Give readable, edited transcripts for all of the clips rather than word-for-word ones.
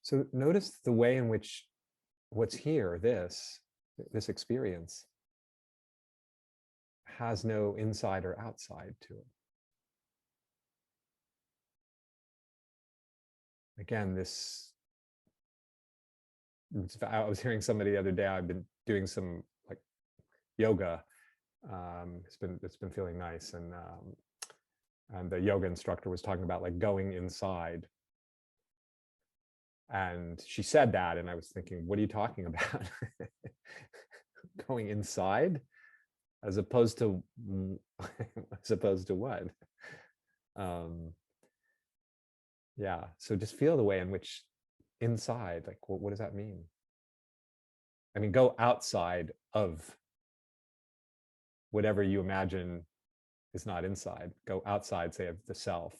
So notice the way in which what's here, this experience, has no inside or outside to it. Again, I was hearing somebody the other day, I've been doing some like yoga. It's been feeling nice, and the yoga instructor was talking about like going inside. And she said that, and I was thinking, what are you talking about? Going inside, as opposed to what? Yeah. So just feel the way in which inside, like, what does that mean? I mean, go outside of whatever you imagine is not inside. Go outside, say, of the self.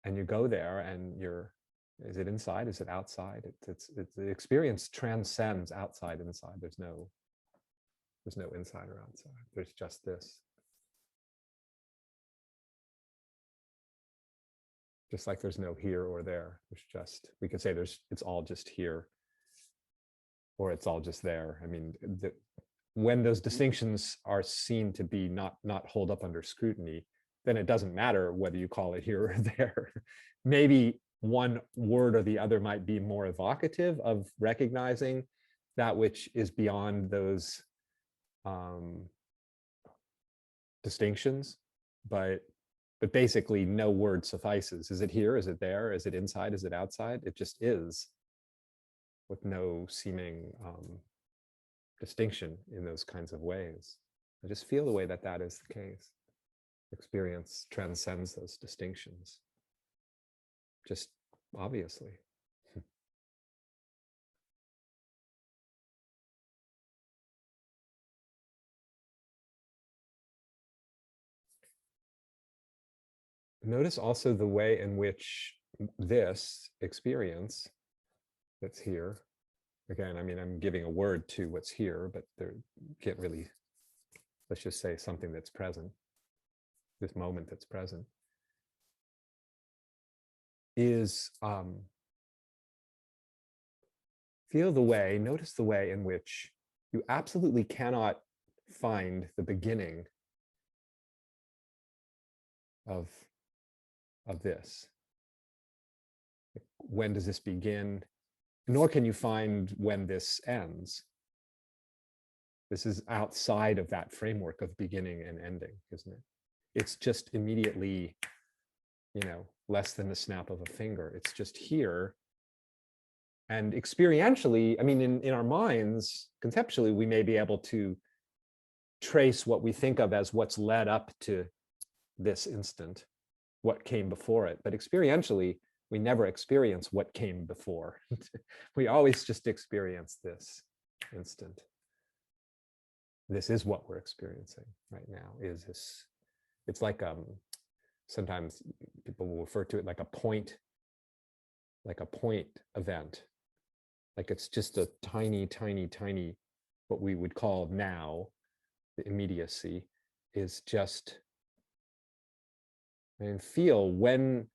And you go there, and is it inside? Is it outside? It's the experience transcends outside, inside. There's no inside or outside. There's just this. Just like there's no here or there. There's just, we could say it's all just here, or it's all just there. I mean, when those distinctions are seen to be not hold up under scrutiny, then it doesn't matter whether you call it here or there. Maybe one word or the other might be more evocative of recognizing that which is beyond those distinctions, but basically no word suffices. Is it here? Is it there? Is it inside? Is it outside? It just is, with no seeming distinction in those kinds of ways. I just feel the way that is the case. Experience transcends those distinctions, just obviously. Notice also the way in which this experience that's here, again, I mean, I'm giving a word to what's here, but there can't really, let's just say something that's present, this moment that's present, is notice the way in which you absolutely cannot find the beginning of this. When does this begin? Nor can you find when this ends. This is outside of that framework of beginning and ending, isn't it? It's just immediately, less than the snap of a finger. It's just here. And experientially, I mean, in our minds, conceptually, we may be able to trace what we think of as what's led up to this instant, what came before it. But experientially, we never experience what came before. We always just experience this instant. This is what we're experiencing right now. It's like sometimes people will refer to it like a point event. Like it's just a tiny, what we would call now, the immediacy is just, and feel when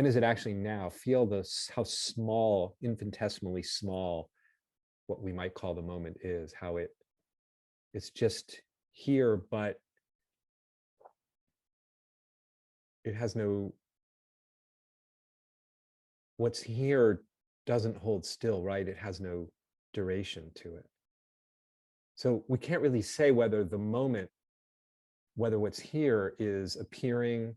is it actually now? Feel how small, infinitesimally small, what we might call the moment is, how it's just here, but it has no, what's here doesn't hold still, right? It has no duration to it. So we can't really say whether the moment, whether what's here is appearing,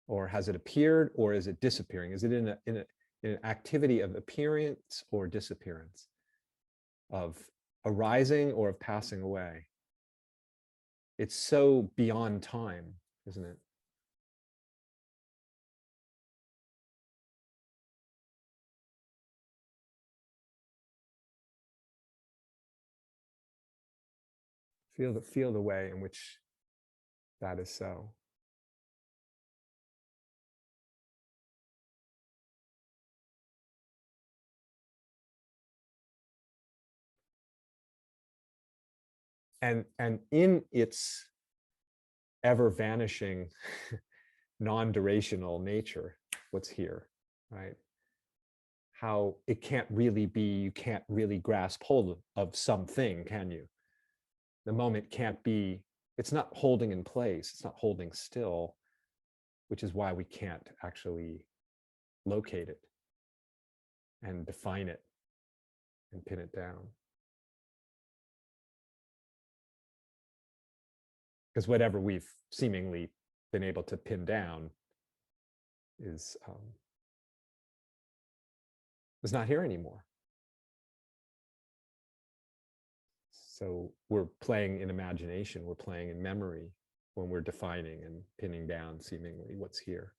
or has it appeared, or is it disappearing? Is it in an activity of appearance or disappearance, of arising or of passing away? It's so beyond time, isn't it? Feel the way in which that is so. And in its ever vanishing, non-durational nature, what's here, right? How it can't really be, you can't really grasp hold of something, can you? The moment can't be, it's not holding in place, it's not holding still, which is why we can't actually locate it and define it and pin it down. Because whatever we've seemingly been able to pin down is not here anymore. So we're playing in imagination, we're playing in memory when we're defining and pinning down seemingly what's here.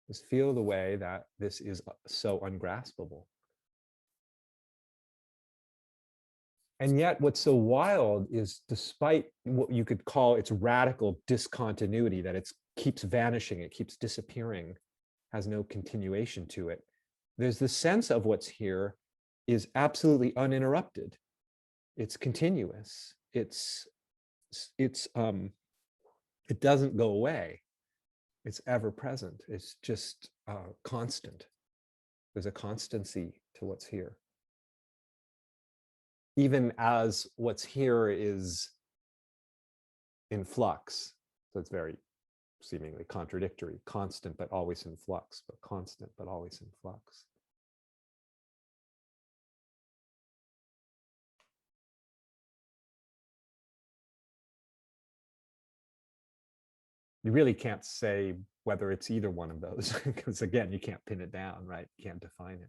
Just feel the way that this is so ungraspable. And yet what's so wild is, despite what you could call its radical discontinuity, that it keeps vanishing, it keeps disappearing, has no continuation to it, there's the sense of what's here is absolutely uninterrupted. It's continuous. It doesn't go away. It's ever present. It's just constant. There's a constancy to what's here. Even as what's here is in flux. So it's very seemingly contradictory, constant but always in flux, but constant but always in flux. You really can't say whether it's either one of those, because again, you can't pin it down, right? You can't define it.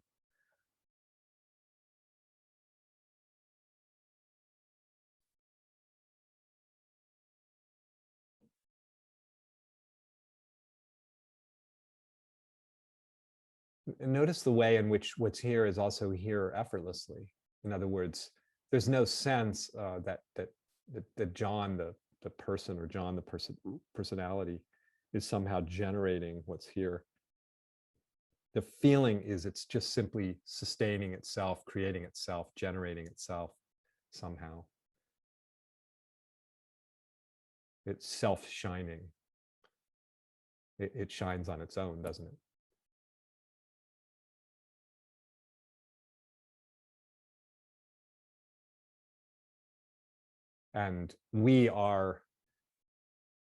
And notice the way in which what's here is also here effortlessly. In other words, there's no sense that John, the person, or John, the personality, is somehow generating what's here. The feeling is it's just simply sustaining itself, creating itself, generating itself somehow. It's self-shining. It shines on its own, doesn't it? And we are,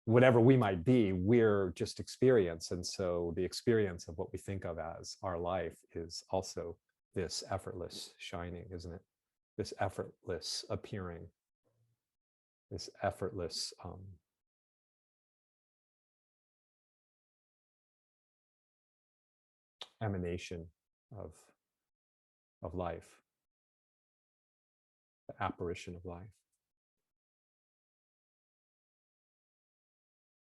whatever we might be, we're just experience. And so the experience of what we think of as our life is also this effortless shining, isn't it? This effortless appearing, this effortless emanation of life, the apparition of life.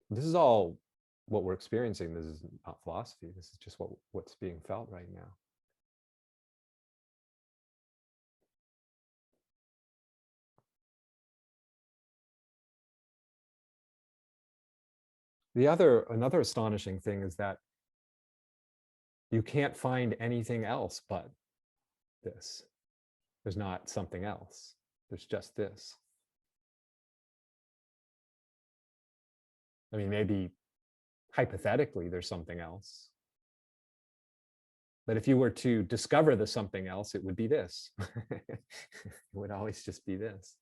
This is all what we're experiencing. This is not philosophy. This is just what's being felt right now. Another astonishing thing is that you can't find anything else but this. There's not something else. There's just this. I mean, maybe hypothetically there's something else. But if you were to discover the something else, it would be this. It would always just be this.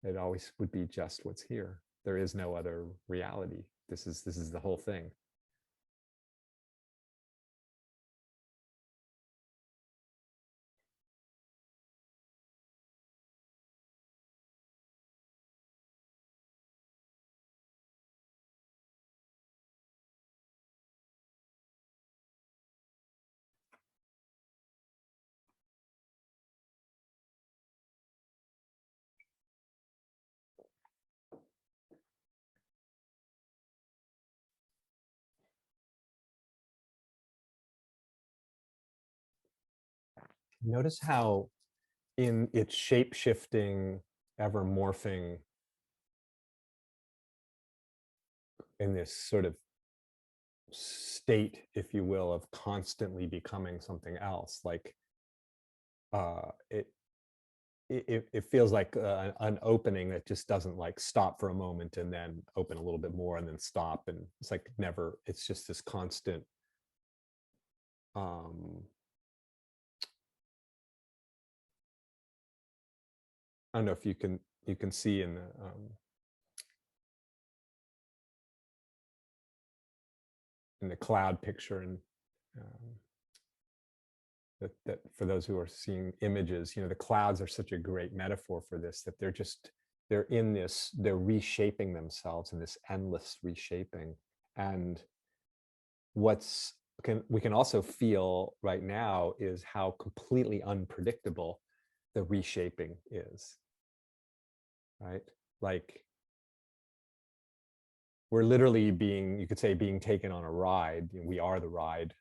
It always would be just what's here. There is no other reality. This is the whole thing. Notice how in its shape-shifting, ever morphing, in this sort of state, if you will, of constantly becoming something else, like it it feels like an opening that just doesn't like stop for a moment and then open a little bit more and then stop, and it's like never, it's just this constant um I don't know if you can see in the cloud picture, and um, that for those who are seeing images, the clouds are such a great metaphor for this, that they're in this, they're reshaping themselves in this endless reshaping. And what's we can also feel right now is how completely unpredictable the reshaping is, right? Like we're literally being, you could say, being taken on a ride. We are the ride.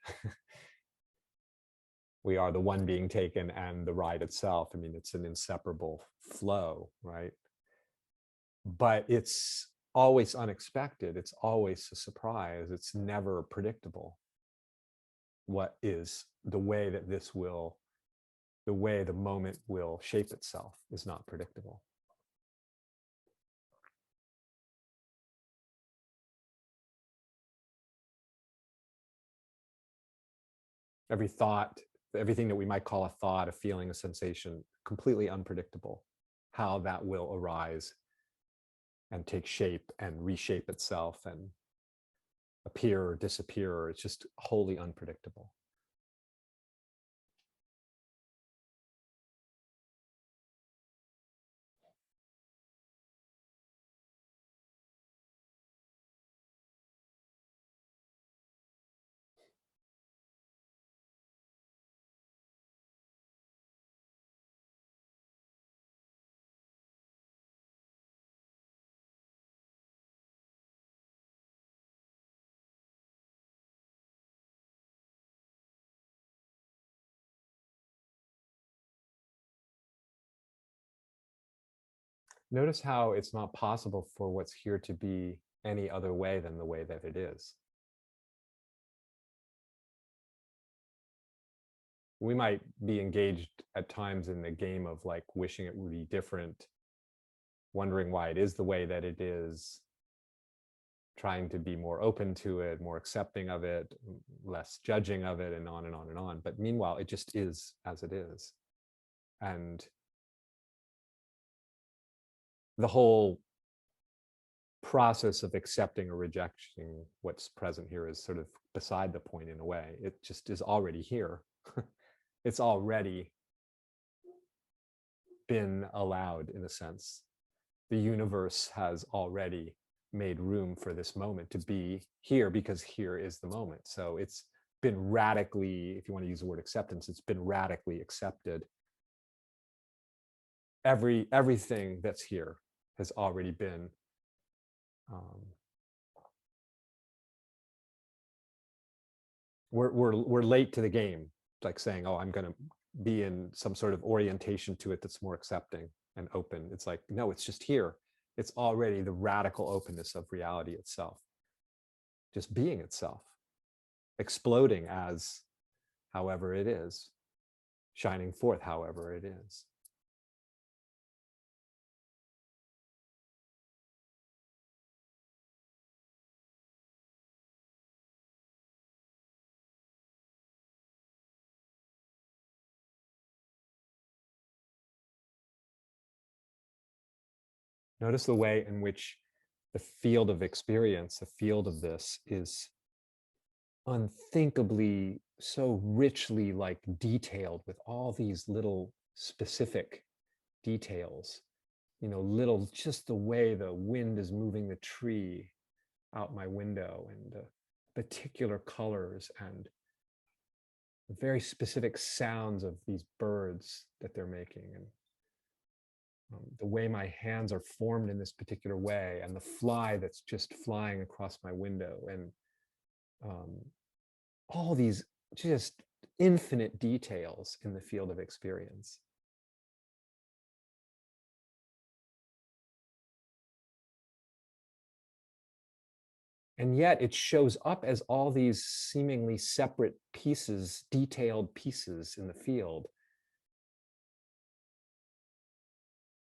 We are the one being taken and the ride itself. I mean, it's an inseparable flow, right? But it's always unexpected. It's always a surprise. It's never predictable. What is the way that this will, the way the moment will shape itself is not predictable. Every thought, everything that we might call a thought, a feeling, a sensation, completely unpredictable, how that will arise and take shape and reshape itself and appear or disappear. It's just wholly unpredictable. Notice how it's not possible for what's here to be any other way than the way that it is. We might be engaged at times in the game of like wishing it would be different, wondering why it is the way that it is, trying to be more open to it, more accepting of it, less judging of it, and on and on and on. But meanwhile, it just is as it is. And the whole process of accepting or rejecting what's present here is sort of beside the point in a way. It just is already here. It's already been allowed, in a sense. The universe has already made room for this moment to be here because here is the moment. So it's been radically, if you want to use the word acceptance, it's been radically accepted. Everything that's here has already been we're late to the game. It's like saying, oh, I'm going to be in some sort of orientation to it that's more accepting and open. It's like, no, it's just here. It's already the radical openness of reality itself, just being itself, exploding as however it is, shining forth however it is. Notice the way in which the field of experience, the field of this, is unthinkably so richly like detailed with all these little specific details, little, just the way the wind is moving the tree out my window, and the particular colors and very specific sounds of these birds that they're making, and the way my hands are formed in this particular way, and the fly that's just flying across my window, and um, all these just infinite details in the field of experience. And yet it shows up as all these seemingly separate pieces, detailed pieces in the field.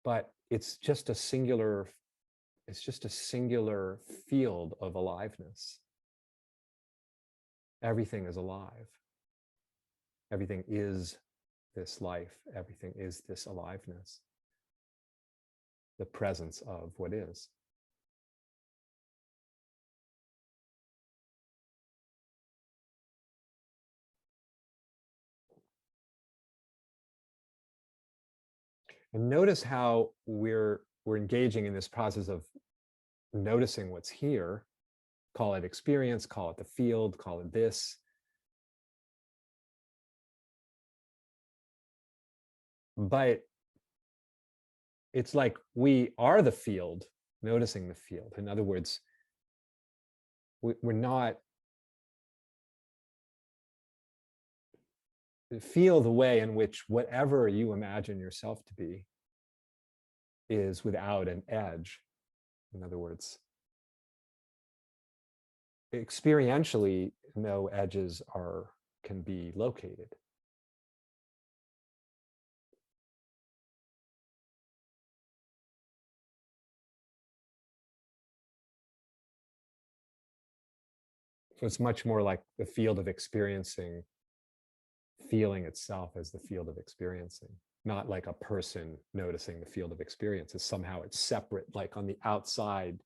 but it's just a singular field of aliveness. Everything is alive. Everything is this life. Everything is this aliveness, the presence of what is. And notice how we're engaging in this process of noticing what's here. Call it experience, call it the field, call it this. But it's like we are the field, noticing the field. In other words, we're not, feel the way in which whatever you imagine yourself to be is without an edge. In other words, experientially, no edges can be located. So it's much more like the field of experiencing, feeling itself as the field of experiencing, not like a person noticing the field of experience. It's somehow it's separate, like on the outside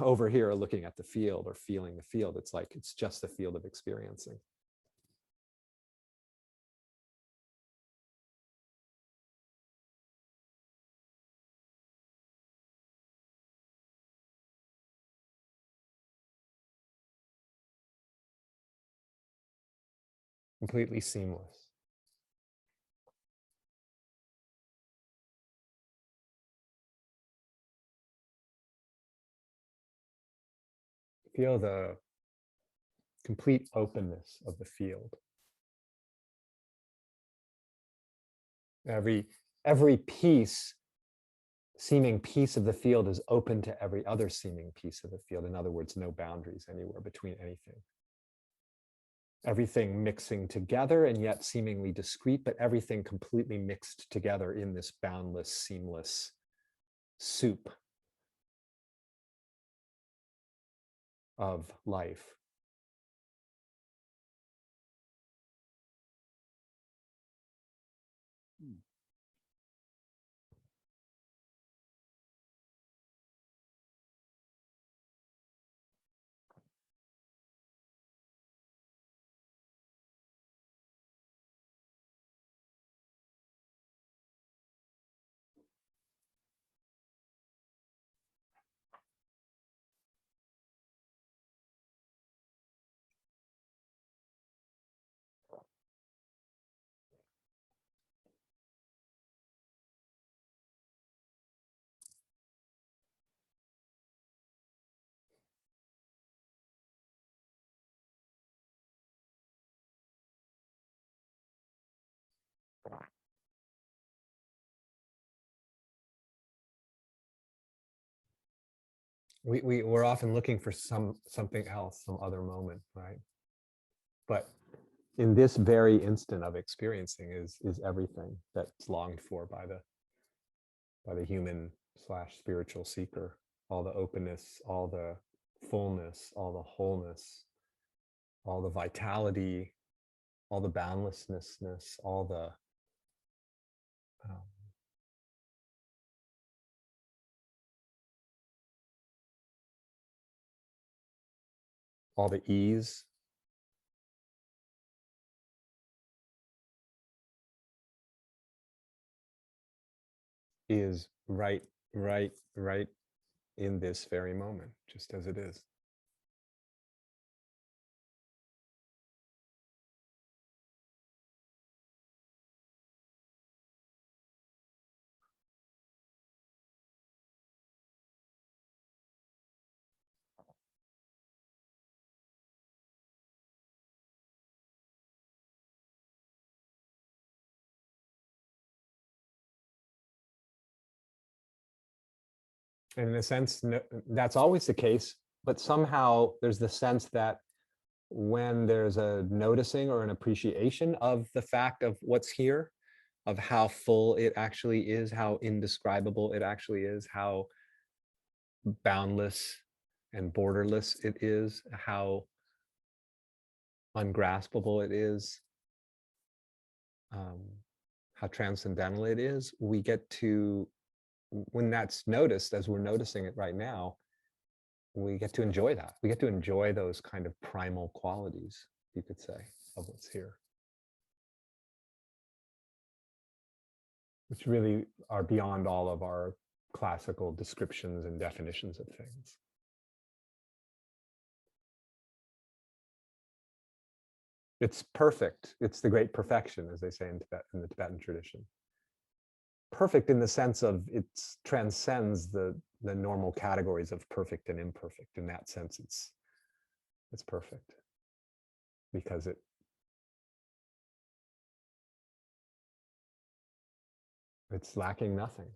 over here looking at the field or feeling the field. It's like it's just the field of experiencing. Completely seamless. Feel the complete openness of the field. Every seeming piece of the field is open to every other seeming piece of the field. In other words, no boundaries anywhere between anything. Everything mixing together and yet seemingly discrete, but everything completely mixed together in this boundless, seamless soup of life. We're often looking for something else, some other moment, right? But in this very instant of experiencing is everything that's longed for by the human / spiritual seeker. All the openness, all the fullness, all the wholeness, all the vitality, all the boundlessness, all the ease. Is right in this very moment, just as it is. And in a sense, that's always the case, but somehow there's the sense that when there's a noticing or an appreciation of the fact of what's here, of how full it actually is, how indescribable it actually is, how boundless and borderless it is, how ungraspable it is, um, how transcendental it is. We get to, when that's noticed, as we're noticing it right now, we get to enjoy that. We get to enjoy those kind of primal qualities, you could say, of what's here, which really are beyond all of our classical descriptions and definitions of things. It's perfect. It's the great perfection, as they say in Tibet, in the Tibetan tradition. Perfect in the sense of it transcends the normal categories of perfect and imperfect. In that sense, it's perfect because it's lacking nothing.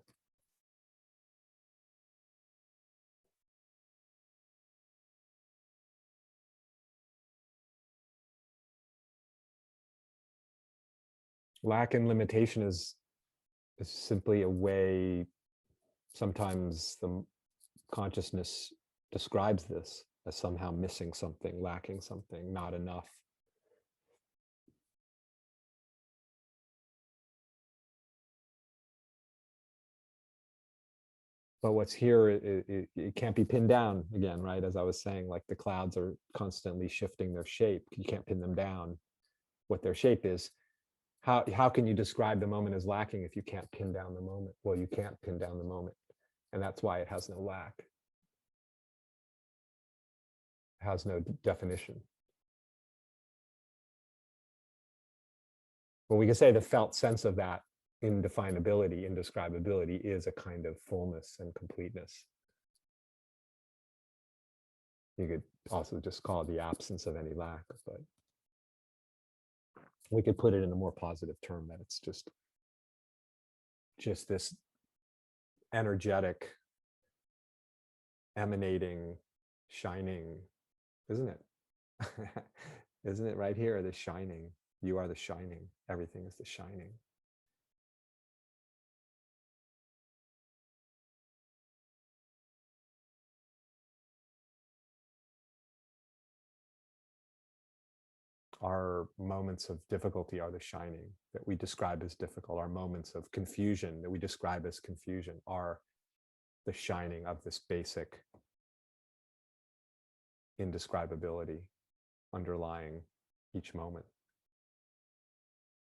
Lack and limitation is simply a way, sometimes the consciousness describes this as somehow missing something, lacking something, not enough. But what's here, it can't be pinned down again, right? As I was saying, like the clouds are constantly shifting their shape. You can't pin them down, what their shape is. How can you describe the moment as lacking if you can't pin down the moment? Well, you can't pin down the moment. And that's why it has no lack. It has no definition. Well, we can say the felt sense of that indefinability, indescribability is a kind of fullness and completeness. You could also just call it the absence of any lack, but we could put it in a more positive term that it's just this energetic, emanating, shining, isn't it? Isn't it right here, the shining? You are the shining. Everything is the shining. Our moments of difficulty are the shining that we describe as difficult. Our moments of confusion that we describe as confusion are the shining of this basic indescribability underlying each moment.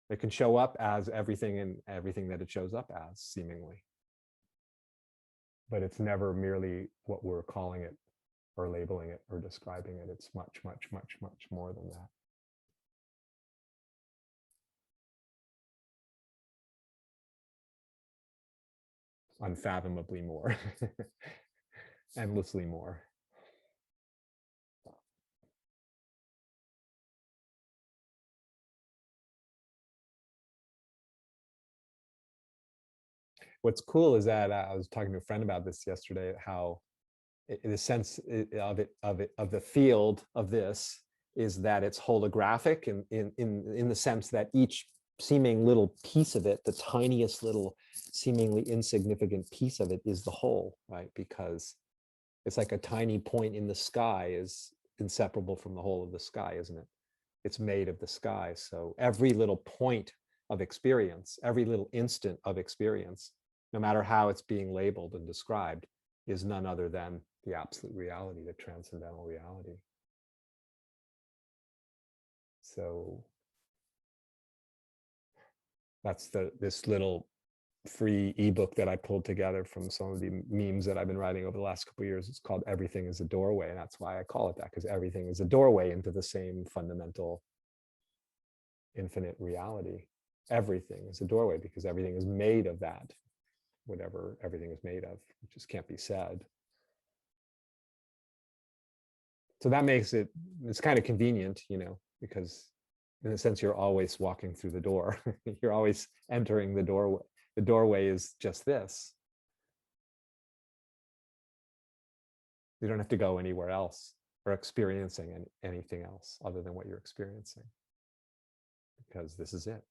It can show up as everything and everything that it shows up as, seemingly. But it's never merely what we're calling it or labeling it or describing it. It's much, much, much, much more than that. Unfathomably more, endlessly more. What's cool is that I was talking to a friend about this yesterday, how the sense of the field of this is that it's holographic in the sense that each seeming little piece of it, the tiniest little seemingly insignificant piece of it, is the whole, right? Because it's like a tiny point in the sky is inseparable from the whole of the sky, isn't it? It's made of the sky. So every little point of experience, every little instant of experience, no matter how it's being labeled and described, is none other than the absolute reality, the transcendental reality. So that's this little free ebook that I pulled together from some of the memes that I've been writing over the last couple of years. It's called Everything is a Doorway. And that's why I call it that, because everything is a doorway into the same fundamental infinite reality. Everything is a doorway because everything is made of that, whatever everything is made of, which just can't be said. So that makes it's kind of convenient, because in a sense, you're always walking through the door. You're always entering the doorway. The doorway is just this. You don't have to go anywhere else or experiencing anything else other than what you're experiencing, because this is it.